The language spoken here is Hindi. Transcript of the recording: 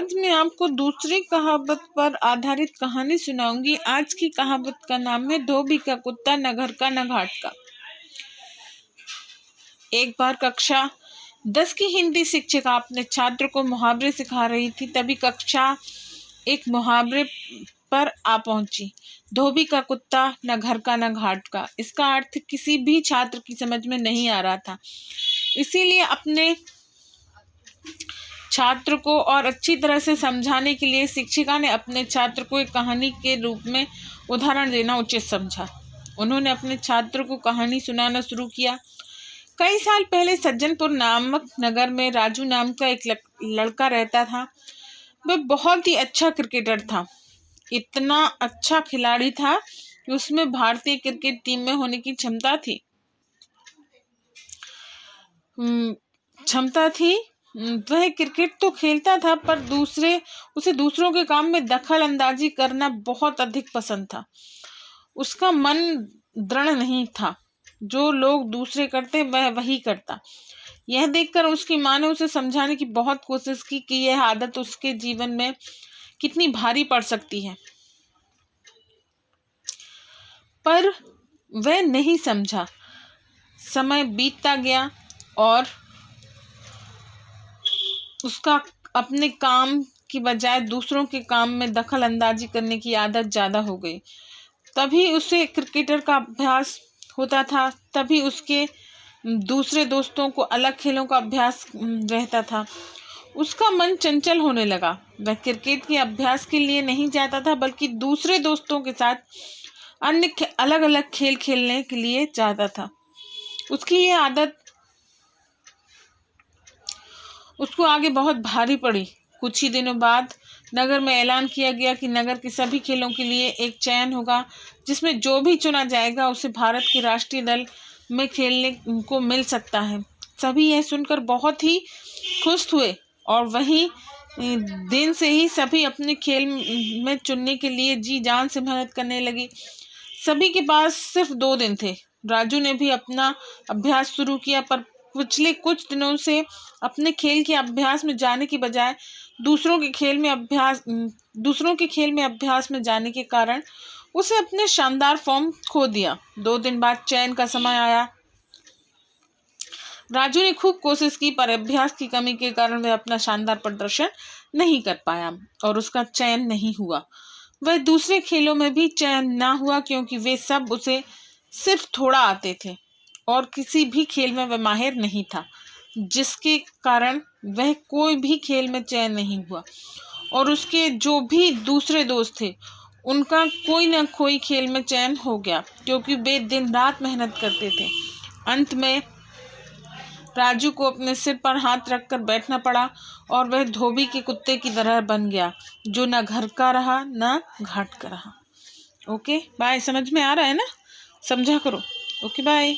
आज मैं आपको दूसरी कहावत पर आधारित कहानी सुनाऊंगी। आज की कहावत का नाम है धोबी का कुत्ता, न घर का न घाट का। एक बार कक्षा 10 की हिंदी शिक्षिका अपने छात्र को मुहावरे सिखा रही थी। तभी कक्षा एक मुहावरे पर आ पहुंची। धोबी का कुत्ता, न घर का न घाट का। इसका अर्थ किसी भी छात्र की समझ में नहीं आ रहा था। इसीलिए अपने छात्र को और अच्छी तरह से समझाने के लिए शिक्षिका ने अपने छात्र को एक कहानी के रूप में उदाहरण देना उचित समझा। उन्होंने अपने छात्र को कहानी सुनाना शुरू किया। कई साल पहले सज्जनपुर नामक नगर में राजू नाम का एक लड़का रहता था। वह बहुत ही अच्छा क्रिकेटर था। इतना अच्छा खिलाड़ी था कि उसमें भारतीय क्रिकेट टीम में होने की क्षमता थी। वह क्रिकेट तो खेलता था, पर उसे दूसरों के काम में दखल अंदाजी करना बहुत अधिक पसंद था। उसका मन दृढ़ नहीं था। जो लोग दूसरे करते वह वही करता। यह देखकर उसकी माँ ने उसे समझाने की बहुत कोशिश की कि यह आदत उसके जीवन में कितनी भारी पड़ सकती है, पर वह नहीं समझा। समय बीतता गया और उसका अपने काम की बजाय दूसरों के काम में दखल अंदाजी करने की आदत ज़्यादा हो गई। तभी उसे क्रिकेटर का अभ्यास होता था, तभी उसके दूसरे दोस्तों को अलग खेलों का अभ्यास रहता था। उसका मन चंचल होने लगा। वह क्रिकेट के अभ्यास के लिए नहीं जाता था, बल्कि दूसरे दोस्तों के साथ अन्य अलग अलग खेल खेलने के लिए जाता था। उसकी यह आदत उसको आगे बहुत भारी पड़ी। कुछ ही दिनों बाद नगर में ऐलान किया गया कि नगर के सभी खेलों के लिए एक चयन होगा, जिसमें जो भी चुना जाएगा उसे भारत के राष्ट्रीय दल में खेलने को मिल सकता है। सभी यह सुनकर बहुत ही खुश हुए और वही दिन से ही सभी अपने खेल में चुनने के लिए जी जान से मेहनत करने लगी। सभी के पास सिर्फ 2 दिन थे। राजू ने भी अपना अभ्यास शुरू किया, पर पिछले कुछ दिनों से अपने खेल के अभ्यास में जाने की बजाय दूसरों के खेल में अभ्यास में जाने के कारण उसे अपने शानदार फॉर्म खो दिया। 2 दिन बाद चयन का समय आया। राजू ने खूब कोशिश की, पर अभ्यास की कमी के कारण वह अपना शानदार प्रदर्शन नहीं कर पाया और उसका चयन नहीं हुआ। वह दूसरे खेलों में भी चयन ना हुआ, क्योंकि वे सब उसे सिर्फ थोड़ा आते थे और किसी भी खेल में वह माहिर नहीं था, जिसके कारण वह कोई भी खेल में चयन नहीं हुआ। और उसके जो भी दूसरे दोस्त थे, उनका कोई ना कोई खेल में चयन हो गया, क्योंकि वे दिन रात मेहनत करते थे। अंत में राजू को अपने सिर पर हाथ रखकर बैठना पड़ा और वह धोबी के कुत्ते की तरह बन गया, जो न घर का रहा न घाट का रहा। Okay bye. समझ में आ रहा है ना? समझा करो। Okay bye.